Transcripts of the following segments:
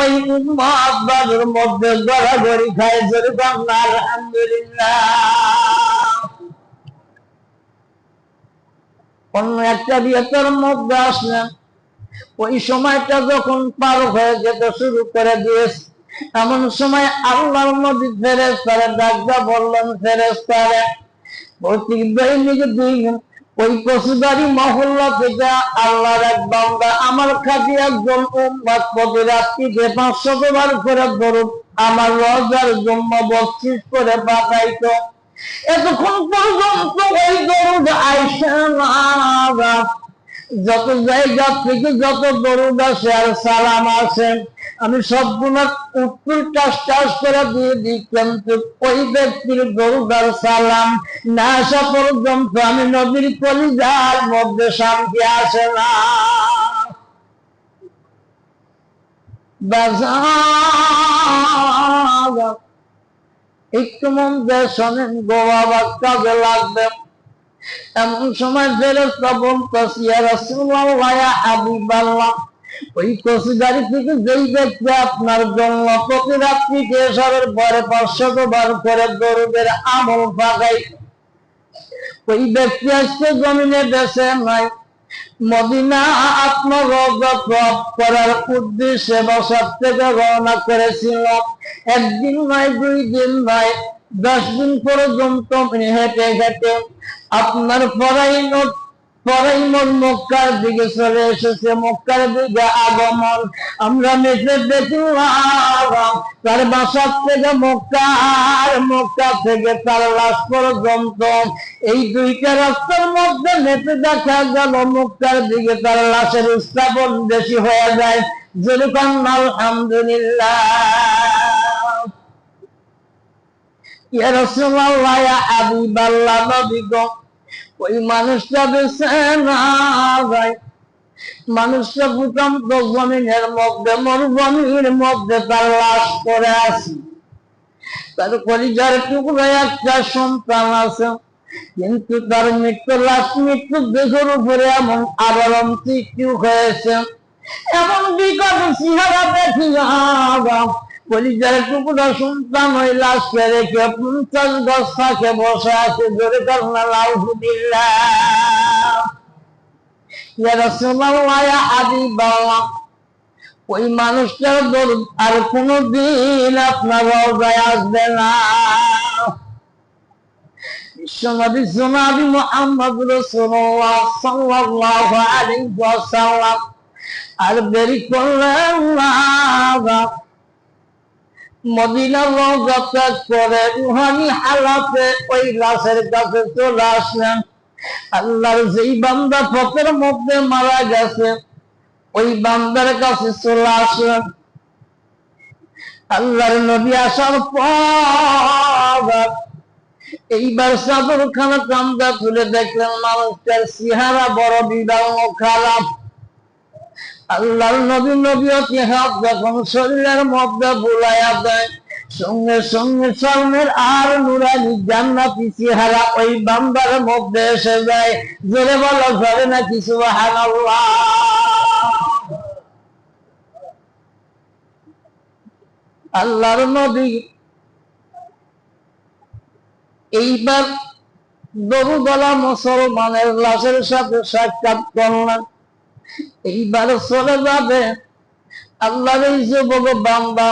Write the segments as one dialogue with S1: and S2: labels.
S1: ওই উম্মত বাদুর মধ্যে গড়াগড়ি খায়, যেরকম আলহামদুলিল্লাহ। অন্য একটা বিয়ের মধ্যে আসলেন, ওই সময়টা যখন পার হয়ে যেতে শুরু করে দিয়েছে, এমন সময় আল্লাহর নবী ফেরেশতারে ডাকতে বললেন, ফেরেশতারে প্রতি দৈনিক ওই কচুবাড়ি মহল্লা থেকে আল্লাহর এক বান্দা আমার খাঁটি একজন উম্মত প্রতি রাত্রিতে 500 বার করে দরুদ আমার রোজার জন্য বকশিশ করে পাঠাইতো। এতক্ষণ পর্যন্ত ওই দরুদ আইসা না, যত জায়গা থেকে যত দরুদ আসে আর সালাম আসে আমি সবগুলোর উত্তর টাস করে দিয়ে দিই, কিন্তু ওই ব্যক্তির দরুদ আর সালাম না আসা পর্যন্ত আমি নবীর কলিজার মধ্যে শান্তি আসে না। একটু মন দিয়ে শোনেন গো বাবা, কাজে লাগবে। এমন সময় ফেরেশতা বলতেছে, ইয়া রাসূলুল্লাহ ইয়া হাবিবাল্লাহ, ওই কচুগাড়ি থেকে যেই ব্যক্তি আপনার জন্য প্রতি রাত্রিতে এশারের পরে 500 বার করে দরুদের আমল পাঠাই, ওই ব্যক্তি আজকে জমিনে বেঁচে নাই। মদিনা আপনার রওজা তওয়াফ করার উদ্দেশ্যে বছর থেকে রওনা করেছিল। একদিন নয়, 2 দিন নয়, 10 দিন পর্যন্ত হেঁটে হেঁটে আপনার পরাইমন মক্কার দিকে চলে এসেছে। মক্কার দিকে আগমন আমরা মেসে দেখলাম, তার বাসার থেকে মক্কা থেকে তার লাশ পর্যন্ত এই 2টা রাস্তার মধ্যে মেপে দেখা গেল মক্কার দিকে তার লাশের স্থাপন বেশি হয়ে যায়। যেরকম আলহামদুলিল্লাহ। ইয়া রাসূলুল্লাহ ইয়া হাবিবাল্লাহ, নবী গো, ওই মানুষটা বেঁচে না যায়। মানুষটা ভূকম্প জমিনের মধ্যে, মরুভূমির মধ্যে তার লাশ পড়ে আছে। তার কলিজার টুকরা একটা সন্তান আছে, কিন্তু তার মৃত্যু দেহের উপরে এমন আবরণ সৃষ্টি হয়েছে, এমন বিকট চেহারা দেখিয়া কলিজার টুকরা সন্তান ওই লাশকে রেখে 50 গজ ফাঁকে বসে আছে। জোরে কান্না আলহামদুলিল্লাহ। ইয়া রাসূলুল্লাহ ইয়া হাবিবাল্লাহ, ওই মানুষটার দরুদ আর কোনদিন আপনার রওজায় আসবে না। বিশ্বনবী জনাবি মুহাম্মদ রাসূলুল্লাহ সাল্লাল্লাহু আলাইহি ওয়াসাল্লাম আর দেরি করলেন না, মদিনার রওজা ত্যাগ করে রুহানি হালাতে ওই লাশের কাছে চলে আসলেন। আল্লাহর যেই বান্দা পথের মধ্যে মারা গেছে ওই বান্দার কাছে চলে আসলেন। আল্লাহর নবী আসার পর এইবার চাদরখানা কান্দা তুলে দেখলেন মানুষটার চেহারা বড় বিদাঙ্গ খারাপ। আল্লাহর নবীয়তি হাত যখন শরীরের মধ্যে বুলাইয়া দেয়, সঙ্গে সঙ্গে সালমের আর নুরানি জান্নাতি চেহারা ওই বান্দার মধ্যে এসে যায়। জোরে বলো ঘরে নাকি সুবহানাল্লাহ। আল্লাহর নবী এইবার দরুদওয়ালা মুসলমানের লাশের সাথে সাক্ষাৎ করলেন। এইবার চলে যাবে আল্লাহর এই যুবক বান্দা,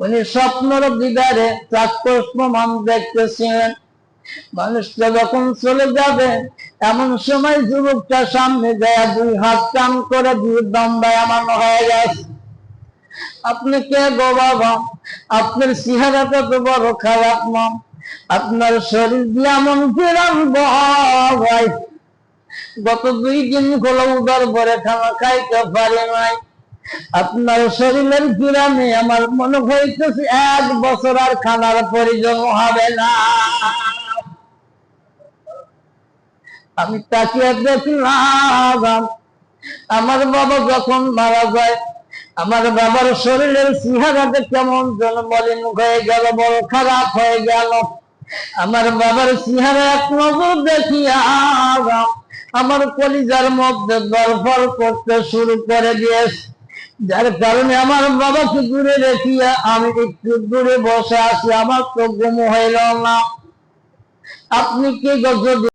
S1: উনি স্বপ্নের দিদারে চাক্ষুষ্মান দেখতেছিলেন। মানুষটা যখন চলে যাবে এমন সময় যুবকটা সামনে যায় 2 হাত টান করে 2 দণ্ডায়মান হয়ে গেছে। আপনি কে গো বাবা? আপনার চেহারাটা তো বড় খারাপ না, আপনার শরীর দিয়ে এমন কিরম ভাই, গত 2 দিন হলো উদার ভরে খানা খাইতে পারে নাই। আপনার শরীরের কিরামে আমার মনে হইতেছে 1 বছর আর খানার প্রয়োজন হবে না। আমি তাকিয়ে দেখলাম আমার বাবা যখন মারা যায় আমার বাবার শরীরের চেহারাটা কেমন যেন মলিন হয়ে গেল, বড় খারাপ হয়ে গেল। আমার বাবার চেহারা এক নজর দেখিয়া আমার কলিজার মধ্যে দরফর করতে শুরু করে দিয়েছে। যার কারণে আমার বাবাকে দূরে রেখিয়া আমি একটু দূরে বসে আছি, আমার তো ঘুম হইল না। আপনি কি গজব